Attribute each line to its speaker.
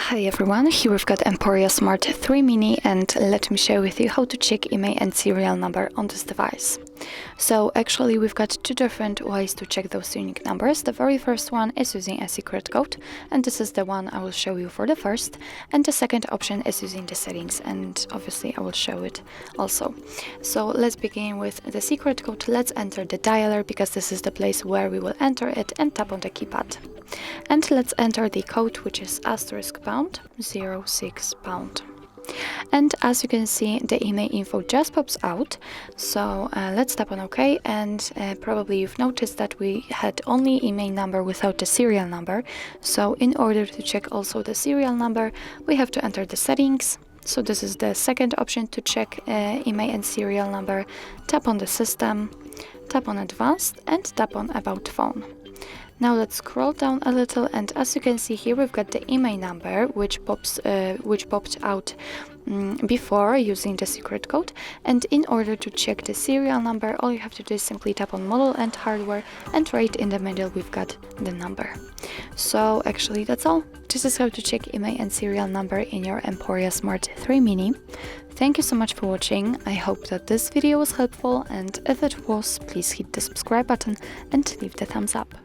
Speaker 1: Hi everyone, here we've got EMPORIA Smart 3 Mini, and let me share with you how to check IMEI and serial number on this device. So actually we've got two different ways to check those unique numbers. The very first one is using a secret code, and this is the one I will show you for the first, and the second option is using the settings, and obviously I will show it also. So let's begin with the secret code. Let's enter the dialer because this is the place where we will enter it, and tap on the keypad. And let's enter the code, which is *#06#. And as you can see, the IMEI info just pops out. So let's tap on OK, and probably you've noticed that we had only IMEI number without the serial number. So in order to check also the serial number, we have to enter the settings. So this is the second option to check IMEI and serial number. Tap on the system, tap on advanced, and tap on about phone. Now let's scroll down a little, and as you can see here, we've got the IMEI number, which popped out before using the secret code. And in order to check the serial number, all you have to do is simply tap on model and hardware, and right in the middle we've got the number. So actually that's all. This is how to check IMEI and serial number in your EMPORIA Smart 3 Mini. Thank you so much for watching. I hope that this video was helpful, and if it was, please hit the subscribe button and leave the thumbs up.